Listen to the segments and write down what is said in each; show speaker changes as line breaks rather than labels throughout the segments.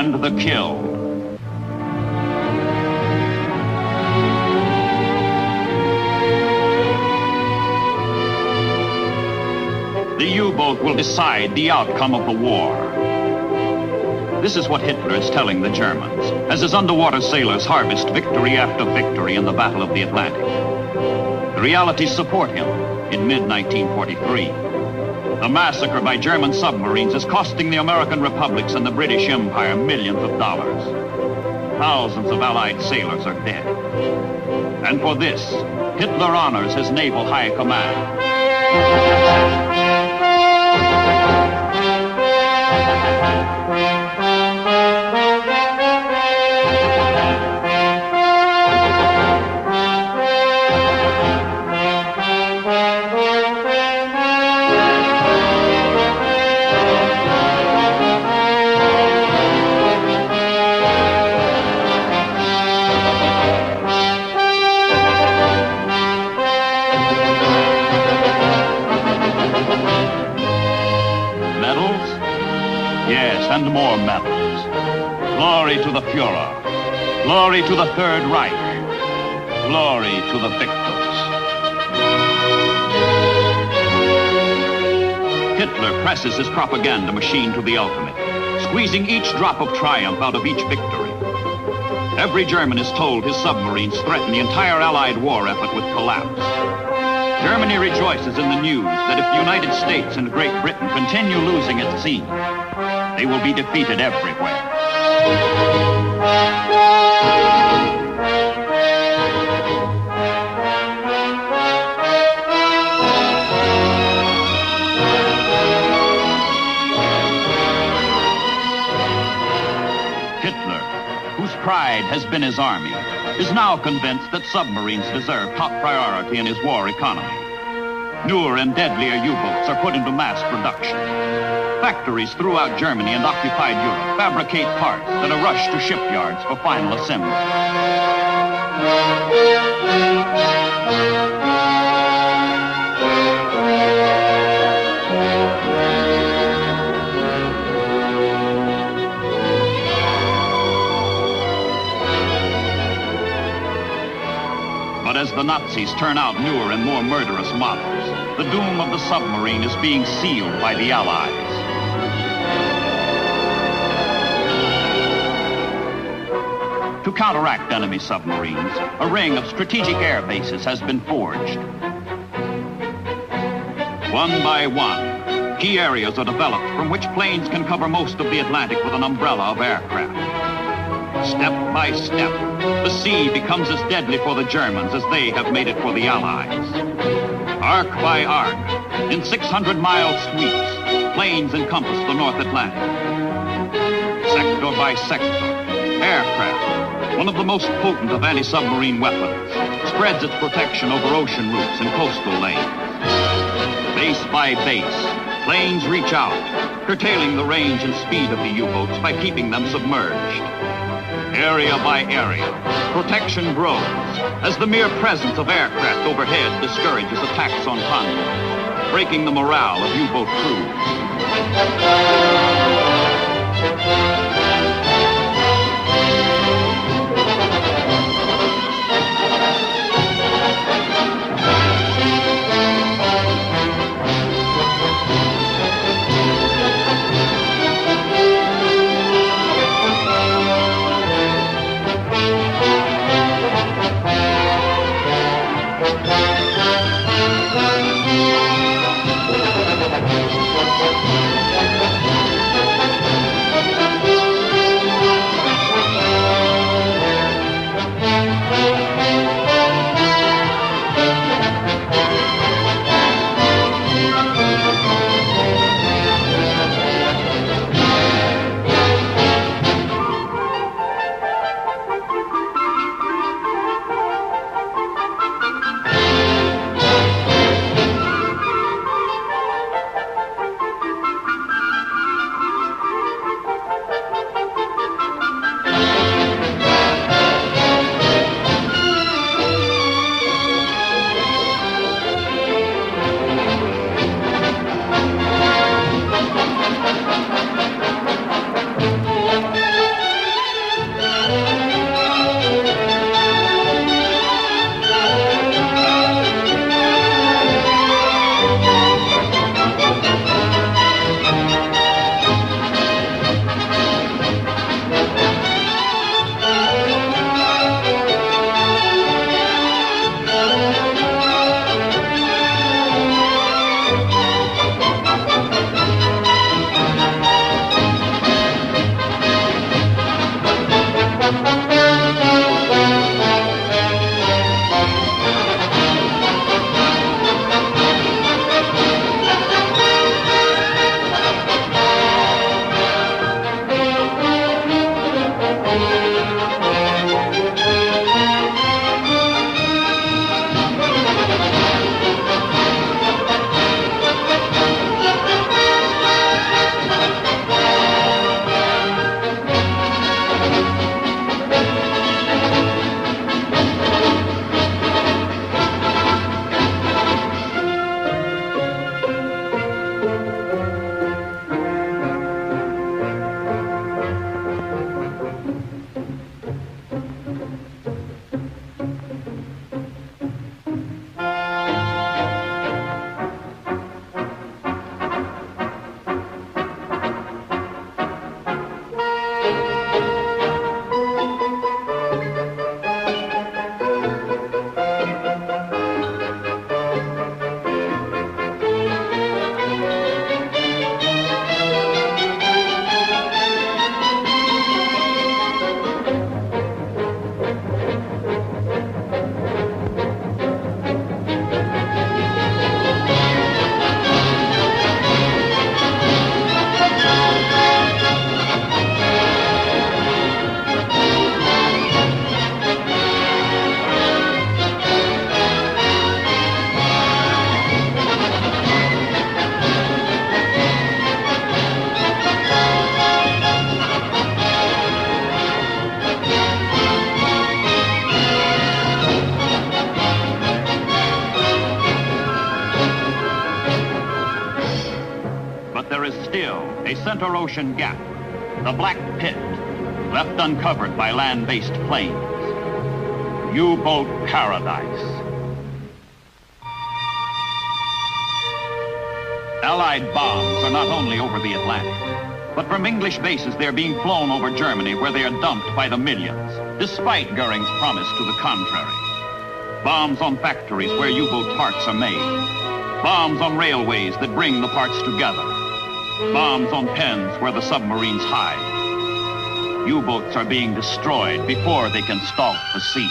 and the kill. The U-boat will decide the outcome of the war. This is what Hitler is telling the Germans, as his underwater sailors harvest victory after victory in the Battle of the Atlantic. The realities support him in mid-1943. The massacre by German submarines is costing the American republics and the British Empire millions of dollars. Thousands of Allied sailors are dead. And for this, Hitler honors his naval high command. And more medals. Glory to the Führer. Glory to the Third Reich. Glory to the victors. Hitler presses his propaganda machine to the ultimate, squeezing each drop of triumph out of each victory. Every German is told his submarines threaten the entire Allied war effort with collapse. Germany rejoices in the news that if the United States and Great Britain continue losing at sea, they will be defeated everywhere. Hitler, whose pride has been his army, is now convinced that submarines deserve top priority in his war economy. Newer and deadlier U-boats are put into mass production. Factories throughout Germany and occupied Europe fabricate parts that are rushed to shipyards for final assembly. But as the Nazis turn out newer and more murderous models, the doom of the submarine is being sealed by the Allies. To counteract enemy submarines, a ring of strategic air bases has been forged. One by one, key areas are developed from which planes can cover most of the Atlantic with an umbrella of aircraft. Step by step, the sea becomes as deadly for the Germans as they have made it for the Allies. Arc by arc, in 600-mile sweeps, planes encompass the North Atlantic. Sector by sector, aircraft, one of the most potent of anti-submarine weapons, spreads its protection over ocean routes and coastal lanes. Base by base, planes reach out, curtailing the range and speed of the U-boats by keeping them submerged. Area by area, protection grows as the mere presence of aircraft overhead discourages attacks on convoys, breaking the morale of U-boat crews. a center ocean gap, the Black Pit, left uncovered by land-based planes. U-boat paradise. Allied bombs are not only over the Atlantic, but from English bases they're being flown over Germany, where they are dumped by the millions, despite Goering's promise to the contrary. Bombs on factories where U-boat parts are made. Bombs on railways that bring the parts together. Bombs on pens where the submarines hide. U-boats are being destroyed before they can stalk the sea.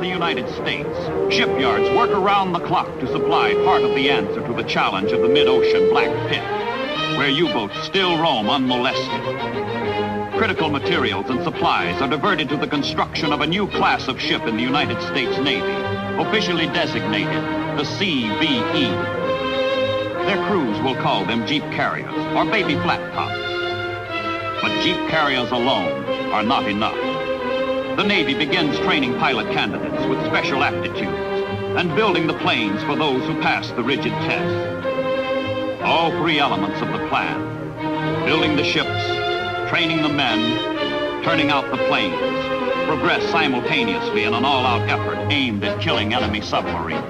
United States, shipyards work around the clock to supply part of the answer to the challenge of the mid-ocean Black Pit, where U-boats still roam unmolested. Critical materials and supplies are diverted to the construction of a new class of ship in the United States Navy, officially designated the CVE. Their crews will call them jeep carriers or baby flat tops. But jeep carriers alone are not enough. The Navy begins training pilot candidates with special aptitudes and building the planes for those who pass the rigid test. All three elements of the plan: building the ships, training the men, turning out the planes, progress simultaneously in an all-out effort aimed at killing enemy submarines.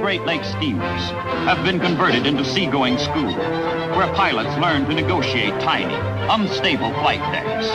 Great Lakes steamers have been converted into seagoing schools, where pilots learn to negotiate tiny, unstable flight decks.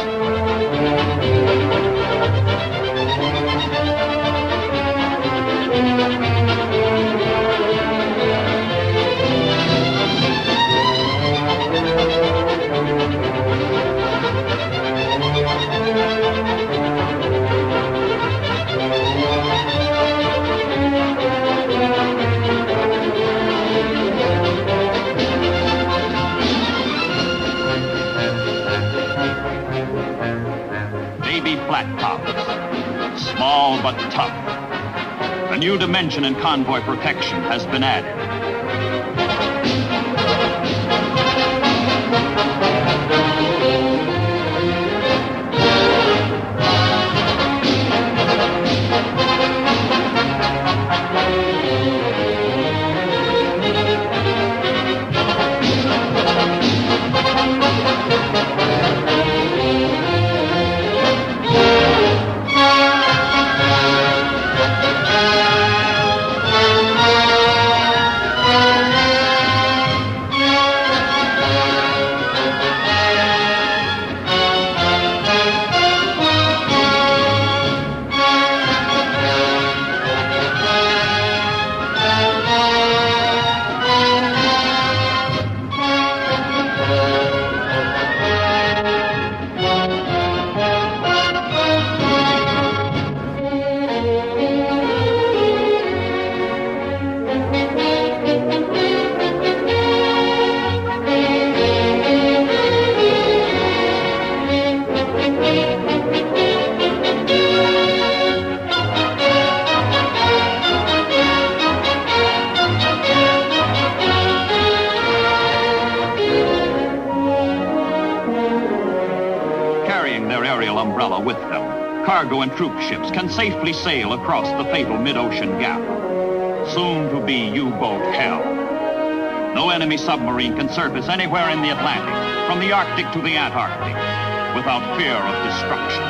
new dimension in convoy protection has been added. Umbrella with them, cargo and troop ships can safely sail across the fatal mid-ocean gap, soon to be U-boat hell. No enemy submarine can surface anywhere in the Atlantic, from the Arctic to the Antarctic, without fear of destruction.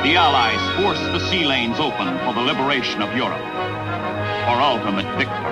The Allies force the sea lanes open for the liberation of Europe, for ultimate victory.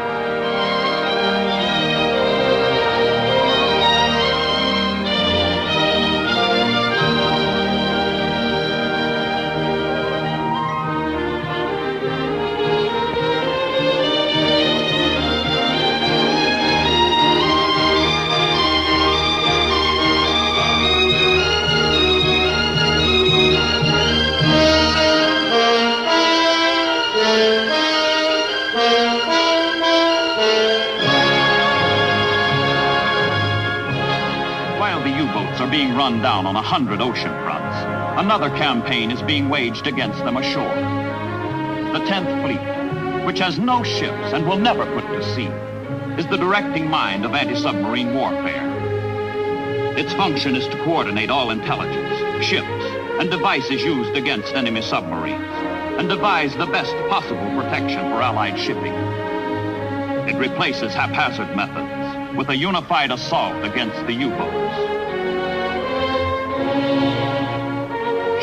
Are being run down on 100 ocean fronts, another campaign is being waged against them ashore. The 10th Fleet, which has no ships and will never put to sea, is the directing mind of anti-submarine warfare. Its function is to coordinate all intelligence, ships, and devices used against enemy submarines, and devise the best possible protection for Allied shipping. It replaces haphazard methods with a unified assault against the U-boats.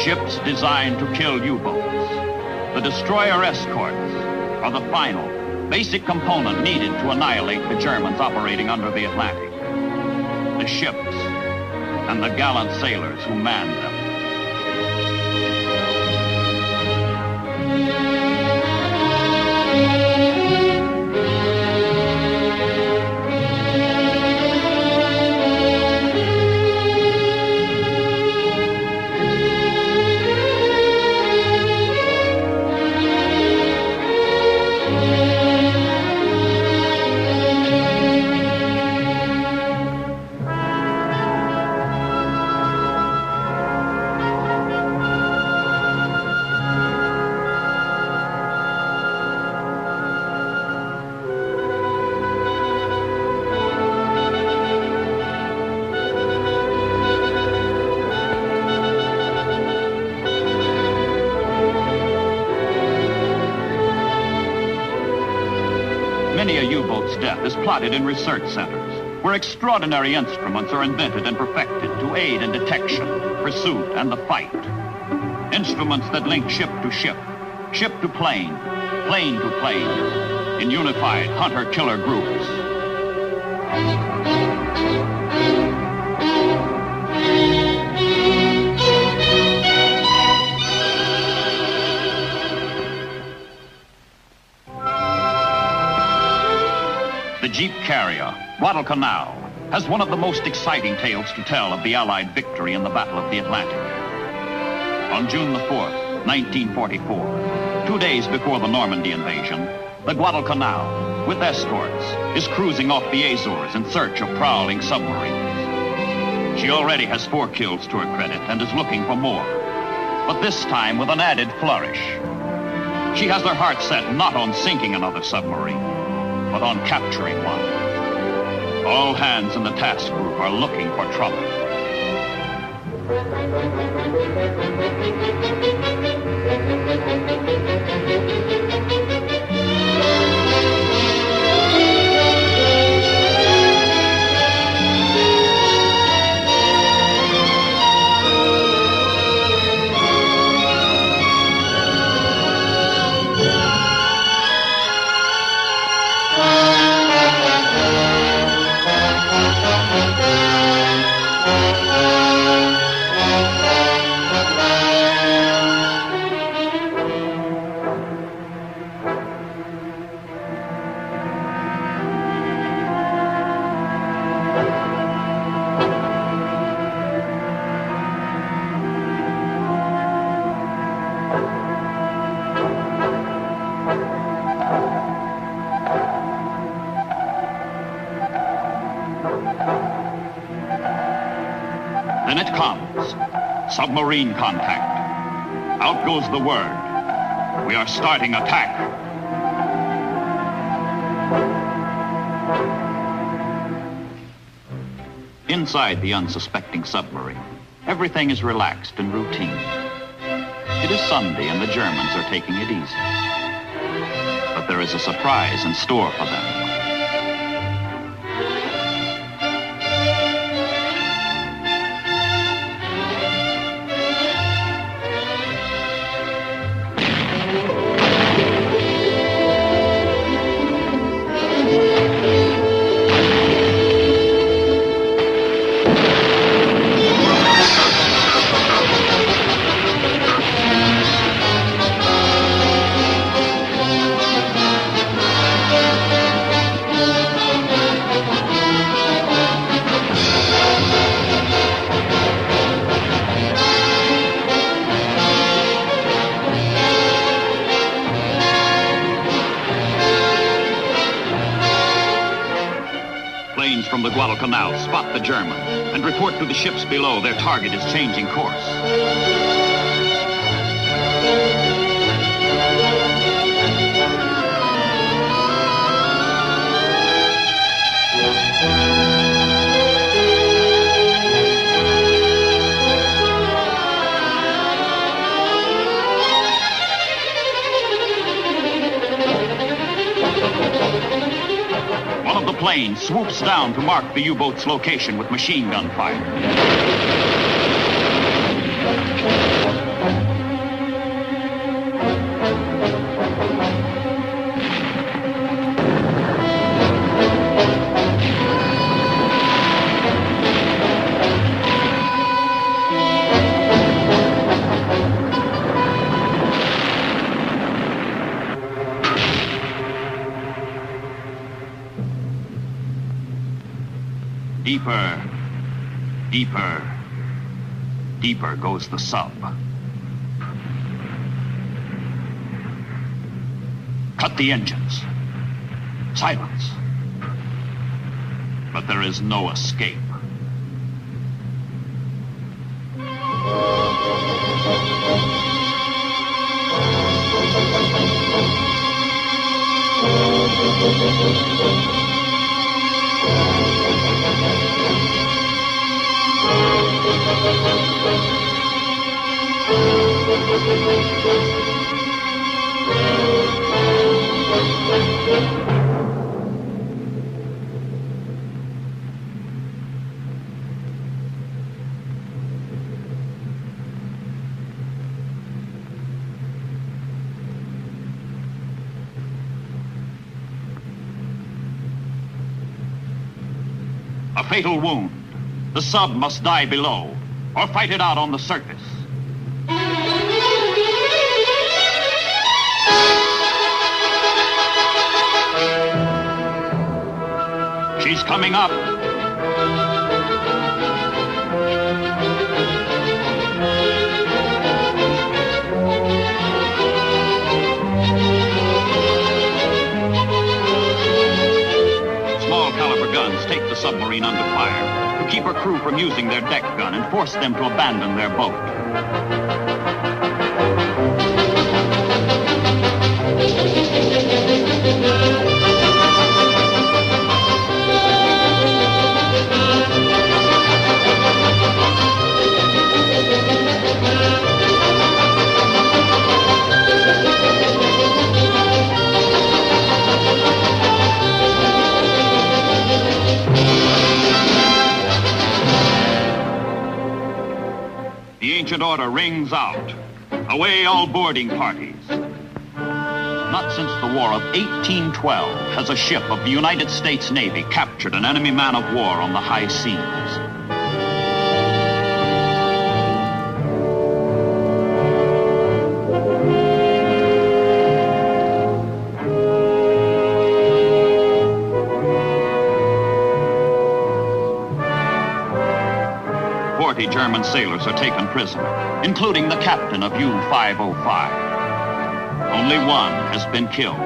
Ships designed to kill U-boats. The destroyer escorts are the final, basic component needed to annihilate the Germans operating under the Atlantic. The ships and the gallant sailors who manned them. Many a U-boat's death is plotted in research centers, where extraordinary instruments are invented and perfected to aid in detection, pursuit, and the fight. Instruments that link ship to ship, ship to plane, plane to plane, in unified hunter-killer groups. The Jeep carrier, Guadalcanal, has one of the most exciting tales to tell of the Allied victory in the Battle of the Atlantic. On June the 4th, 1944, 2 days before the Normandy invasion, the Guadalcanal, with escorts, is cruising off the Azores in search of prowling submarines. She already has 4 kills to her credit and is looking for more, but this time with an added flourish. She has their hearts set not on sinking another submarine, but on capturing one. All hands in the task group are looking for trouble. Then it comes. Submarine contact. Out goes the word. We are starting attack. Inside the unsuspecting submarine, everything is relaxed and routine. It is Sunday and the Germans are taking it easy. But there is a surprise in store for them. Planes from the Guadalcanal spot the German and report to the ships below their target is changing course. One of the planes swoops down to mark the U-boat's location with machine gun fire. Deeper, deeper, deeper goes the sub. Cut the engines. Silence. But there is no escape. A fatal wound. The sub must die below, or fight it out on the surface. She's coming up. Small caliber guns take the submarine under fire to keep her crew from using their deck gun and force them to abandon their boat. ancient order rings out. Away all boarding parties. Not since the War of 1812 has a ship of the United States Navy captured an enemy man of war on the high seas. German sailors are taken prisoner, including the captain of U-505. Only one has been killed.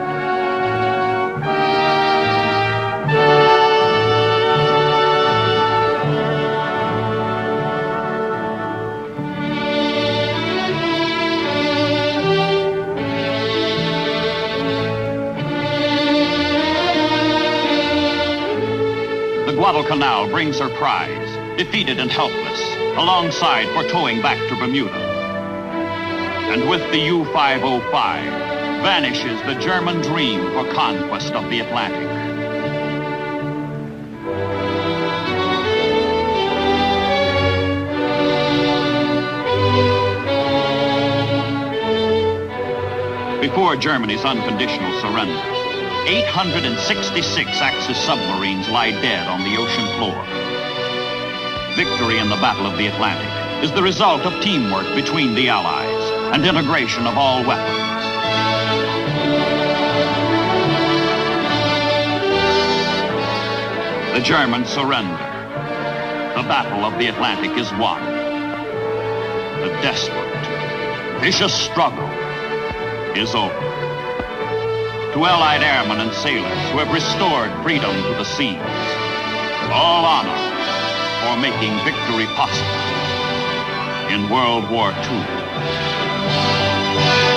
The Guadalcanal brings her prize, defeated and helpless, alongside for towing back to Bermuda. And with the U-505, vanishes the German dream for conquest of the Atlantic. Before Germany's unconditional surrender, 866 Axis submarines lie dead on the ocean floor. Victory in the Battle of the Atlantic is the result of teamwork between the Allies and integration of all weapons. The Germans surrender. The Battle of the Atlantic is won. The desperate, vicious struggle is over. To Allied airmen and sailors who have restored freedom to the seas, all honor for making victory possible in World War II.